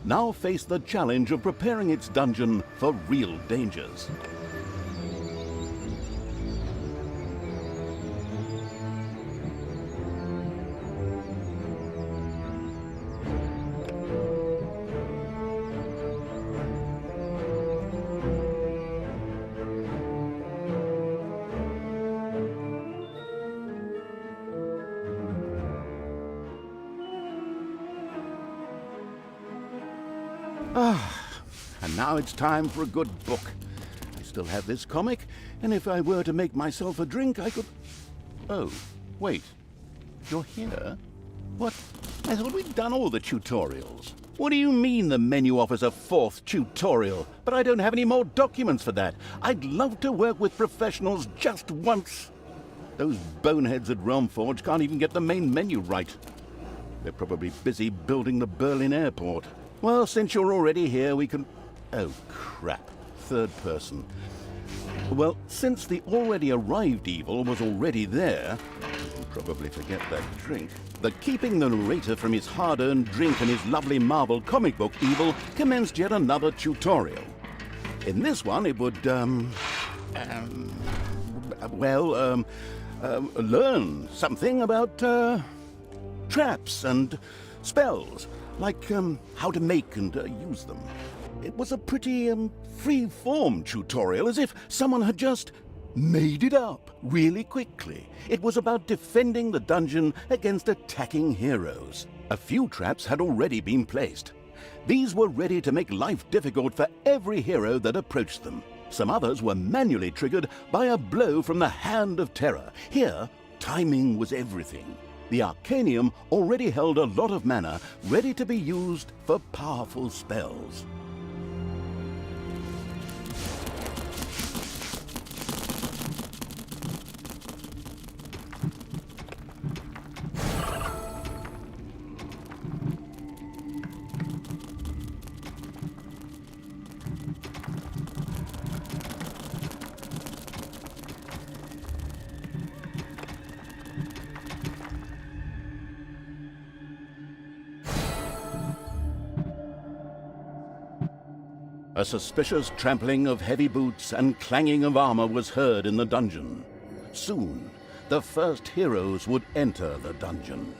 now faced the challenge of preparing its dungeon for real dangers. And now it's time for a good book. I still have this comic, and if I were to make myself a drink, I could... Oh, wait. You're here? What? I thought we'd done all the tutorials. What do you mean the menu offers a fourth tutorial? But I don't have any more documents for that. I'd love to work with professionals just once. Those boneheads at Realmforge can't even get the main menu right. They're probably busy building the Berlin airport. Well, since you're already here, we can... Oh, crap. Third person. Well, since the already arrived evil was already there, you can probably forget that drink, the keeping the narrator from his hard-earned drink and his lovely Marvel comic book evil commenced yet another tutorial. In this one, it would, learn something about, traps and spells, like, how to make and use them. It was a pretty, free-form tutorial, as if someone had just made it up really quickly. It was about defending the dungeon against attacking heroes. A few traps had already been placed. These were ready to make life difficult for every hero that approached them. Some others were manually triggered by a blow from the Hand of Terror. Here, timing was everything. The Arcanium already held a lot of mana ready to be used for powerful spells. A suspicious trampling of heavy boots and clanging of armor was heard in the dungeon. Soon, the first heroes would enter the dungeon.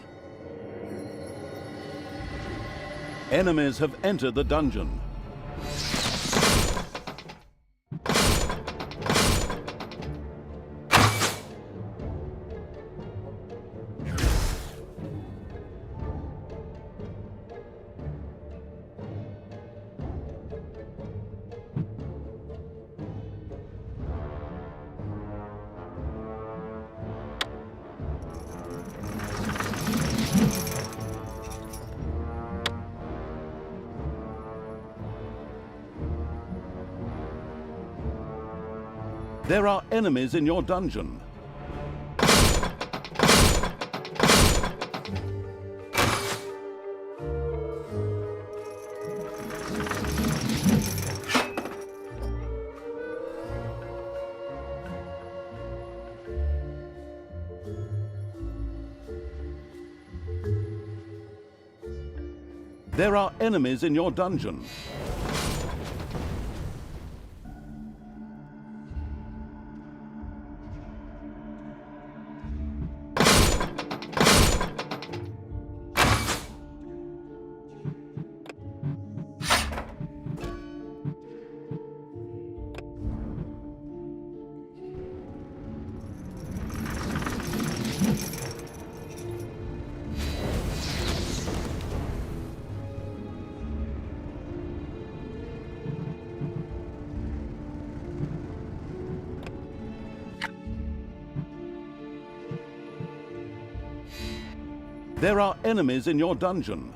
Enemies have entered the dungeon. There are enemies in your dungeon. There are enemies in your dungeon. There are enemies in your dungeon.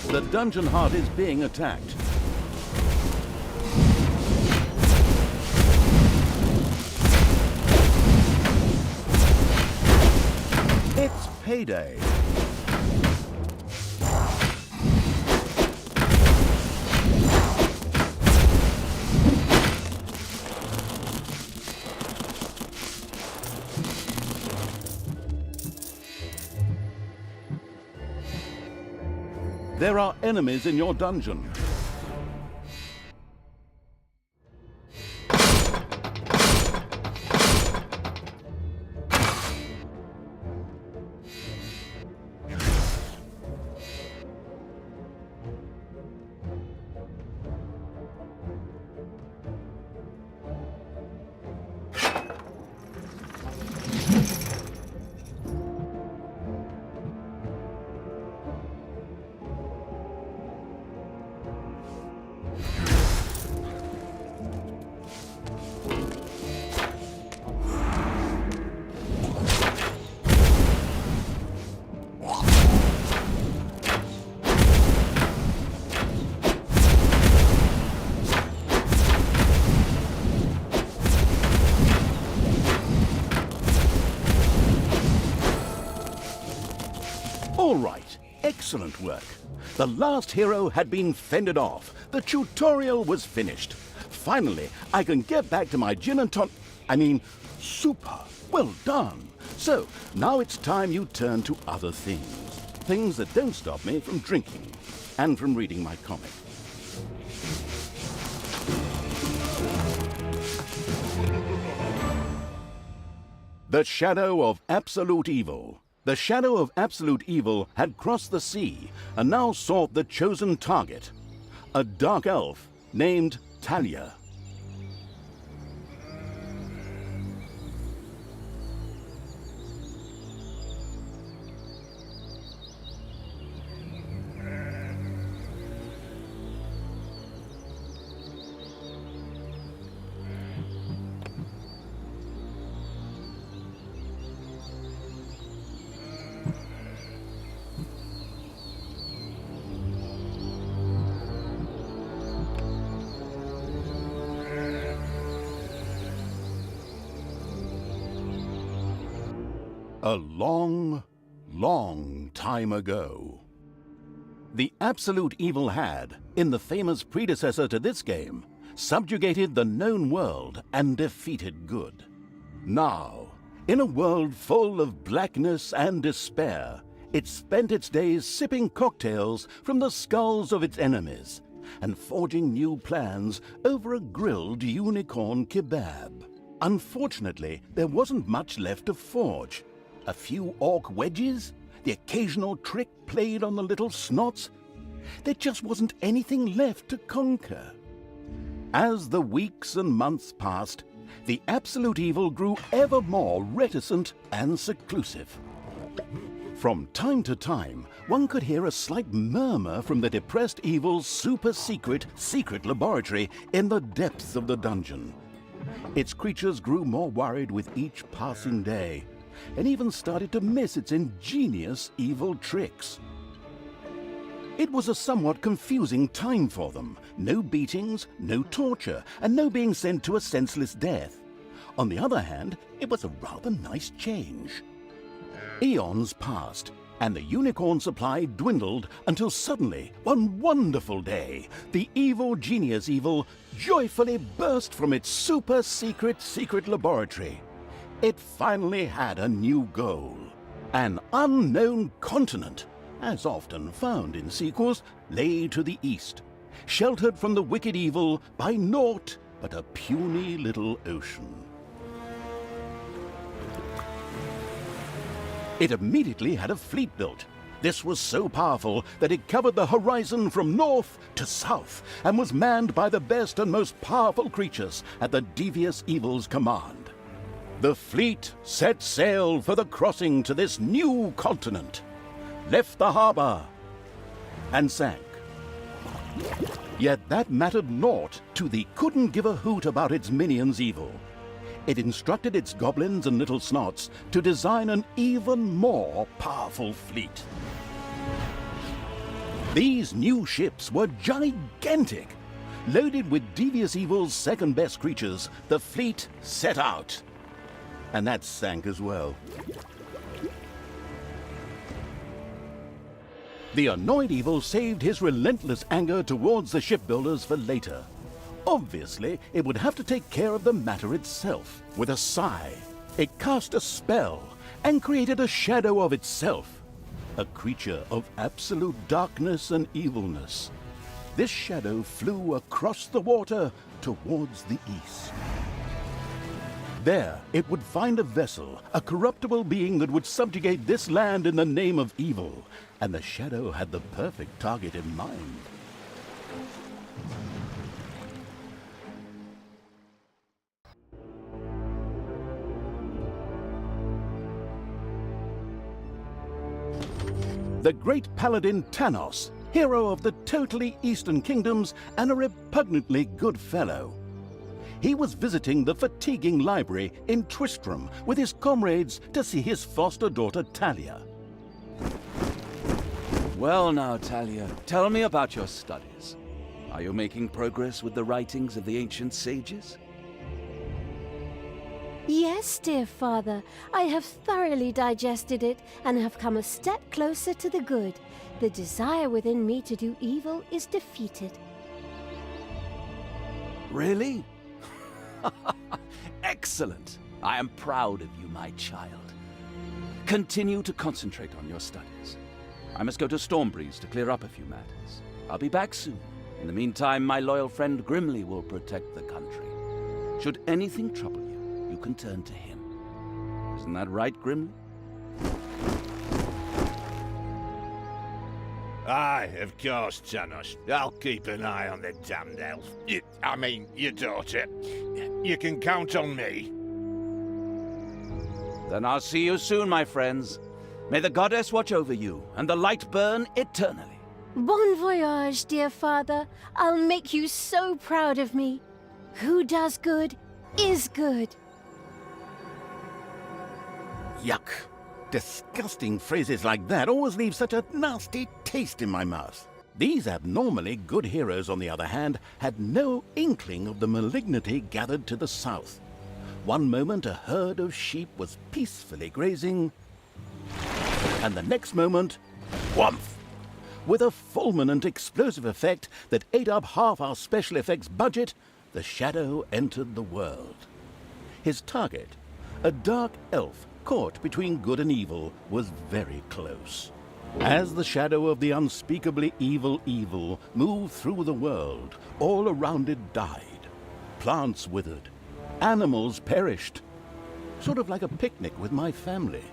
the dungeon heart is being attacked. It's payday. There are enemies in your dungeon. All right, excellent work. The last hero had been fended off. The tutorial was finished. Finally, I can get back to my gin and super. Well done. So, now it's time you turn to other things. Things that don't stop me from drinking and from reading my comic. The Shadow of Absolute Evil. The Shadow of Absolute Evil had crossed the sea and now sought the chosen target, a dark elf named Talia. A long, long time ago. The Absolute Evil had, in the famous predecessor to this game, subjugated the known world and defeated good. Now, in a world full of blackness and despair, it spent its days sipping cocktails from the skulls of its enemies and forging new plans over a grilled unicorn kebab. Unfortunately, there wasn't much left to forge. A few orc wedges, the occasional trick played on the little snots. There just wasn't anything left to conquer. As the weeks and months passed, the Absolute Evil grew ever more reticent and seclusive. From time to time, one could hear a slight murmur from the depressed evil's super-secret laboratory in the depths of the dungeon. Its creatures grew more worried with each passing day, and even started to miss its ingenious evil tricks. It was a somewhat confusing time for them. No beatings, no torture, and no being sent to a senseless death. On the other hand, it was a rather nice change. Eons passed, and the unicorn supply dwindled until suddenly, one wonderful day, the evil genius evil joyfully burst from its super-secret laboratory. It finally had a new goal. An unknown continent, as often found in sequels, lay to the east, sheltered from the wicked evil by naught but a puny little ocean. It immediately had a fleet built. This was so powerful that it covered the horizon from north to south and was manned by the best and most powerful creatures at the devious evil's command. The fleet set sail for the crossing to this new continent, left the harbor, and sank. Yet that mattered naught to the couldn't give a hoot about its minions evil. It instructed its goblins and little snots to design an even more powerful fleet. These new ships were gigantic. Loaded with Devious Evil's second-best creatures, the fleet set out. And that sank as well. The annoyed Evil saved his relentless anger towards the shipbuilders for later. Obviously, it would have to take care of the matter itself. With a sigh, it cast a spell and created a shadow of itself, a creature of absolute darkness and evilness. This shadow flew across the water towards the east. There, it would find a vessel, a corruptible being that would subjugate this land in the name of evil, and the shadow had the perfect target in mind. The great paladin Tanos, hero of the totally Eastern Kingdoms and a repugnantly good fellow. He was visiting the fatiguing library in Twistram with his comrades to see his foster daughter Talia. Well now, Talia, tell me about your studies. Are you making progress with the writings of the ancient sages? Yes, dear father, I have thoroughly digested it and have come a step closer to the good. The desire within me to do evil is defeated. Really? Excellent! I am proud of you, my child. Continue to concentrate on your studies. I must go to Stormbreeze to clear up a few matters. I'll be back soon. In the meantime, my loyal friend Grimly will protect the country. Should anything trouble you, you can turn to him. Isn't that right, Grimly? Aye, of course, Tanos. I'll keep an eye on the damned elf. Your daughter. You can count on me. Then I'll see you soon, my friends. May the goddess watch over you, and the light burn eternally. Bon voyage, dear father. I'll make you so proud of me. Who does good is good. Yuck. Disgusting phrases like that always leave such a nasty taste in my mouth. These abnormally good heroes, on the other hand, had no inkling of the malignity gathered to the south. One moment a herd of sheep was peacefully grazing, and the next moment, whumph! With a fulminant explosive effect that ate up half our special effects budget, the shadow entered the world. His target, a dark elf caught between good and evil, was very close. As the shadow of the unspeakably evil moved through the world, all around it died. Plants withered. Animals perished. Sort of like a picnic with my family.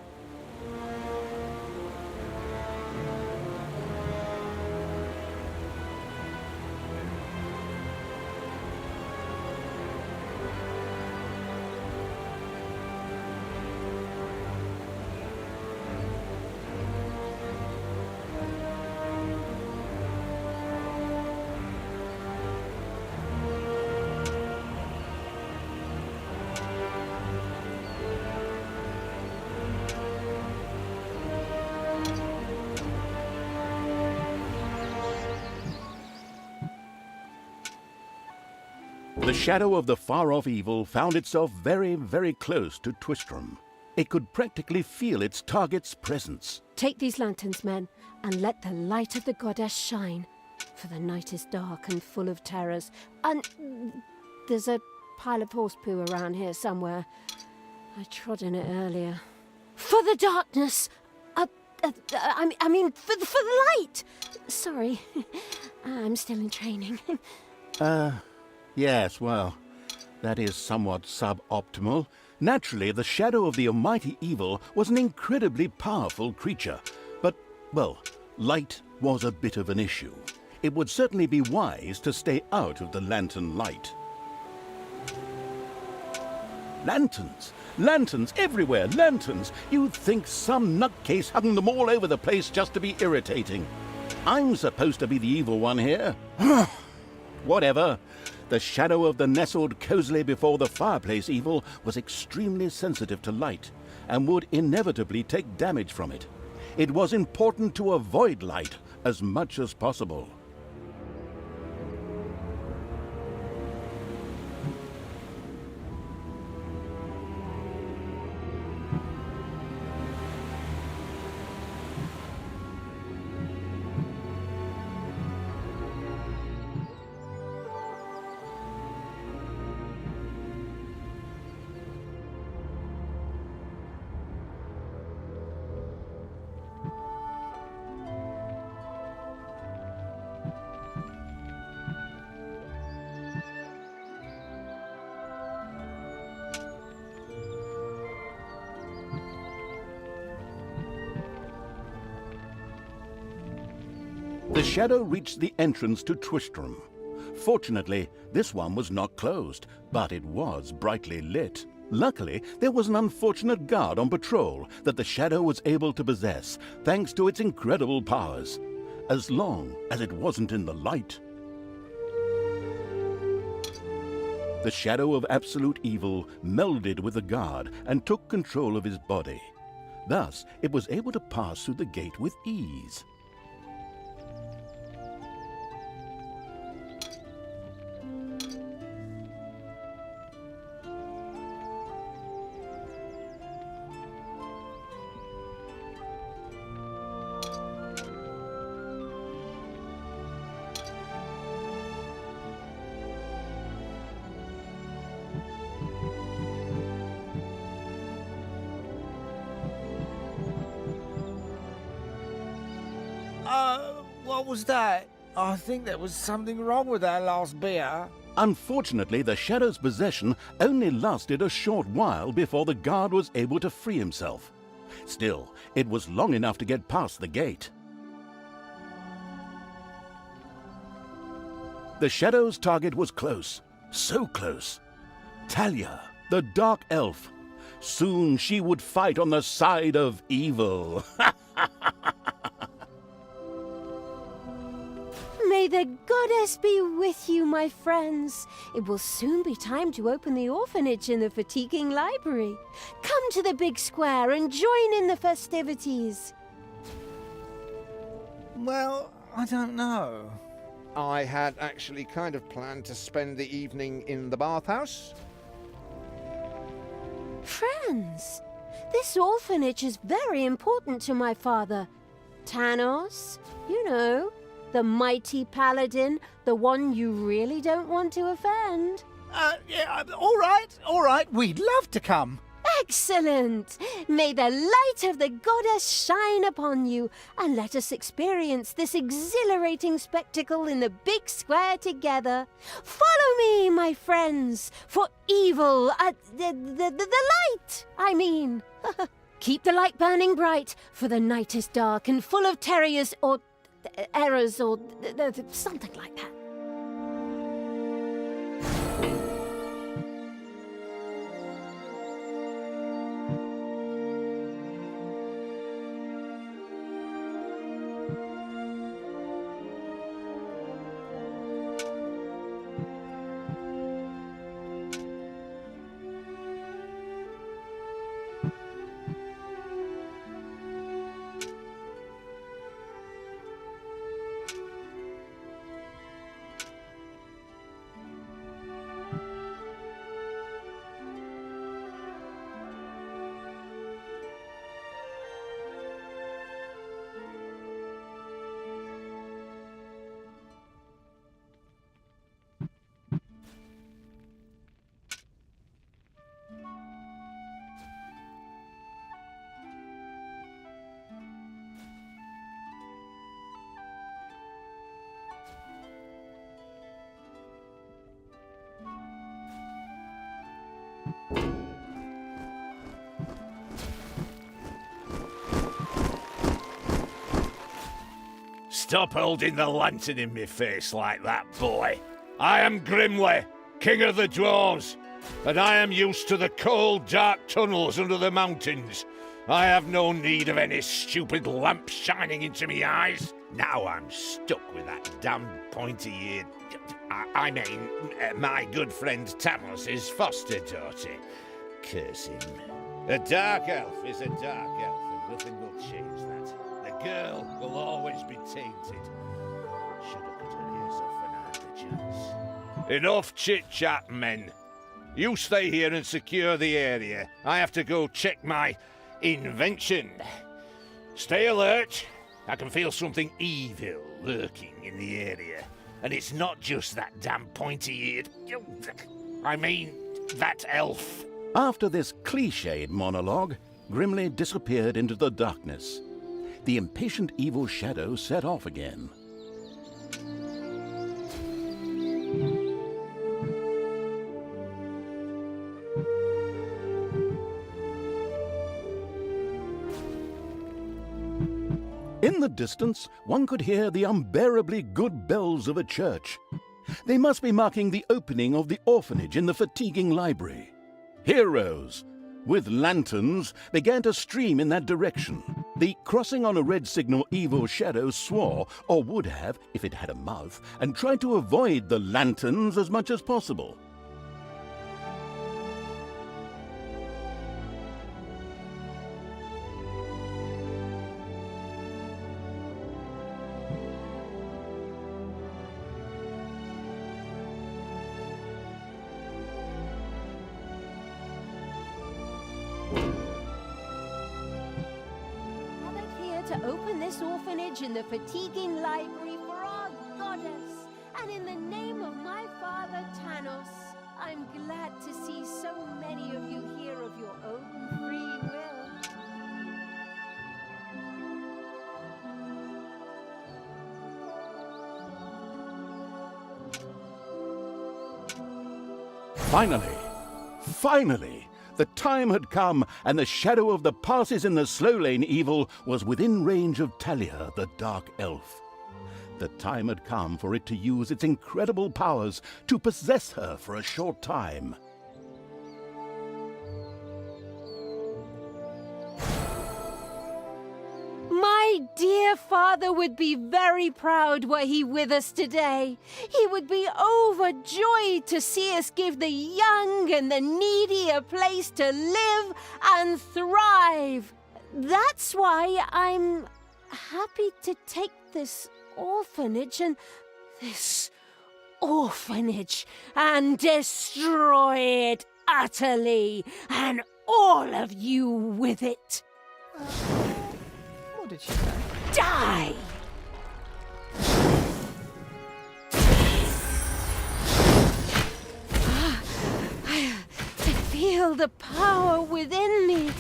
The shadow of the far-off evil found itself very, very close to Twistram. It could practically feel its target's presence. Take these lanterns, men, and let the light of the goddess shine. For the night is dark and full of terrors. And there's a pile of horse poo around here somewhere. I trod in it earlier. For the darkness! I mean, for the light! Sorry, I'm still in training. Yes, well, that is somewhat suboptimal. Naturally, the shadow of the almighty evil was an incredibly powerful creature. But, well, light was a bit of an issue. It would certainly be wise to stay out of the lantern light. Lanterns! Lanterns everywhere! Lanterns! You'd think some nutcase hung them all over the place just to be irritating. I'm supposed to be the evil one here. Whatever. The shadow of the nestled cozily before the fireplace evil was extremely sensitive to light and would inevitably take damage from it. It was important to avoid light as much as possible. The shadow reached the entrance to Twistram. Fortunately, this one was not closed, but it was brightly lit. Luckily, there was an unfortunate guard on patrol that the shadow was able to possess, thanks to its incredible powers, as long as it wasn't in the light. The shadow of absolute evil melded with the guard and took control of his body. Thus, it was able to pass through the gate with ease. What was that? I think there was something wrong with our last beer. Unfortunately, the shadow's possession only lasted a short while before the guard was able to free himself. Still, it was long enough to get past the gate. The shadow's target was close, so close. Talia, the dark elf. Soon she would fight on the side of evil. May the goddess be with you, my friends. It will soon be time to open the orphanage in the fatiguing library. Come to the big square and join in the festivities. Well, I don't know. I had actually kind of planned to spend the evening in the bathhouse. Friends, this orphanage is very important to my father. Tanos, you know, the mighty paladin, the one you really don't want to offend. Yeah, all right, we'd love to come. Excellent! May the light of the goddess shine upon you, and let us experience this exhilarating spectacle in the big square together. Follow me, my friends, for evil, the light, I mean. Keep the light burning bright, for the night is dark and full of terrors or errors or something like that. Stop holding the lantern in me face like that, boy. I am Grimly, king of the dwarves, and I am used to the cold, dark tunnels under the mountains. I have no need of any stupid lamp shining into me eyes. Now I'm stuck with that damned pointy-eared... I mean, my good friend Tanos' foster daughter. Curse him. A dark elf is a dark elf. Nothing will change that. The girl will always be tainted. Should have cut her ears off when I had the chance. Enough chit-chat, men. You stay here and secure the area. I have to go check my invention. Stay alert. I can feel something evil lurking in the area. And it's not just that damn pointy-eared... I mean, that elf. After this cliched monologue, Grimly disappeared into the darkness. The impatient evil shadow set off again. In the distance, one could hear the unbearably good bells of a church. They must be marking the opening of the orphanage in the fatiguing library. Heroes, with lanterns, began to stream in that direction. The crossing on a red signal evil shadow swore, or would have if it had a mouth, and tried to avoid the lanterns as much as possible. To open this orphanage in the fatiguing library for our goddess, and in the name of my father Tanos, I'm glad to see so many of you here of your own free will. Finally! The time had come, and the shadow of the passes in the slow lane evil was within range of Talia, the dark elf. The time had come for it to use its incredible powers to possess her for a short time. My dear father would be very proud were he with us today. He would be overjoyed to see us give the young and the needy a place to live and thrive. That's why I'm happy to take this orphanage and destroy it utterly, and all of you with it. What did she say? Die! I feel the power within me.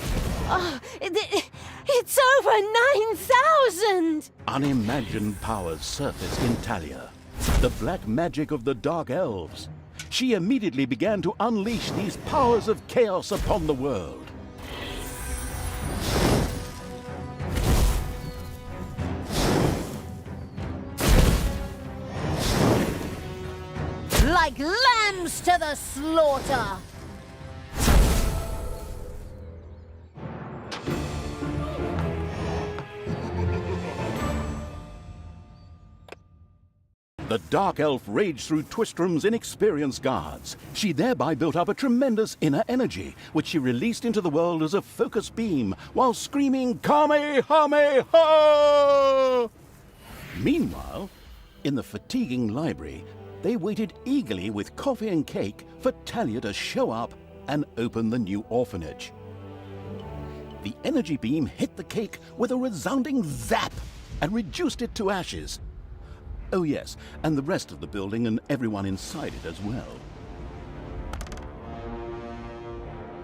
It's over 9,000! Unimagined powers surfaced in Talia. The black magic of the dark elves. She immediately began to unleash these powers of chaos upon the world. Like lambs to the slaughter! The dark elf raged through Twistrom's inexperienced guards. She thereby built up a tremendous inner energy, which she released into the world as a focus beam, while screaming, Kamehameha! Meanwhile, in the fatiguing library, they waited eagerly with coffee and cake for Talia to show up and open the new orphanage. The energy beam hit the cake with a resounding zap and reduced it to ashes. Oh yes, and the rest of the building and everyone inside it as well.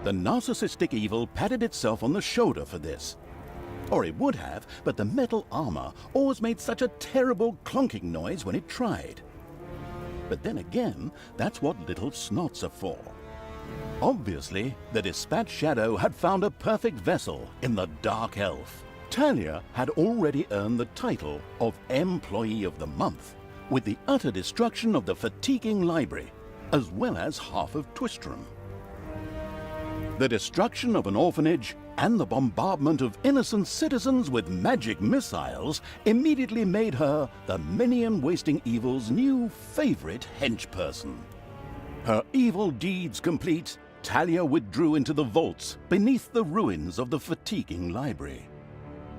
The narcissistic evil patted itself on the shoulder for this. Or it would have, but the metal armor always made such a terrible clonking noise when it tried. But then again, that's what little snots are for. Obviously, the Dispatch Shadow had found a perfect vessel in the Dark Elf. Talia had already earned the title of Employee of the Month, with the utter destruction of the fatiguing library, as well as half of Twistrom. The destruction of an orphanage and the bombardment of innocent citizens with magic missiles immediately made her the minion-wasting evil's new favorite henchperson. Her evil deeds complete, Talia withdrew into the vaults beneath the ruins of the fatiguing library.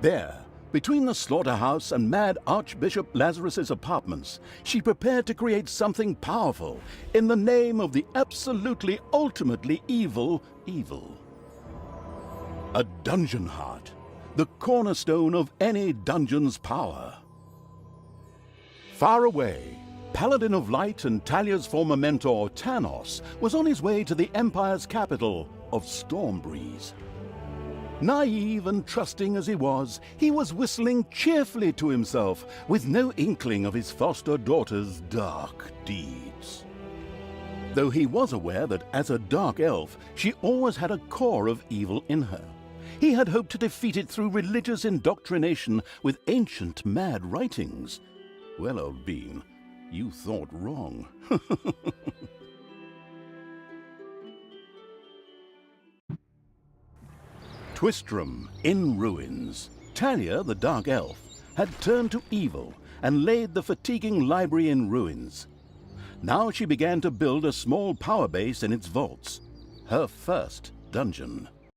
There, between the slaughterhouse and Mad Archbishop Lazarus's apartments, she prepared to create something powerful in the name of the absolutely, ultimately evil. A dungeon heart, the cornerstone of any dungeon's power. Far away, Paladin of Light and Talia's former mentor, Tanos, was on his way to the Empire's capital of Stormbreeze. Naive and trusting as he was whistling cheerfully to himself, with no inkling of his foster daughter's dark deeds. Though he was aware that as a dark elf, she always had a core of evil in her. He had hoped to defeat it through religious indoctrination with ancient mad writings. Well, old bean, you thought wrong. Twistram in ruins. Talia, the Dark Elf, had turned to evil and laid the fatiguing library in ruins. Now she began to build a small power base in its vaults, her first dungeon.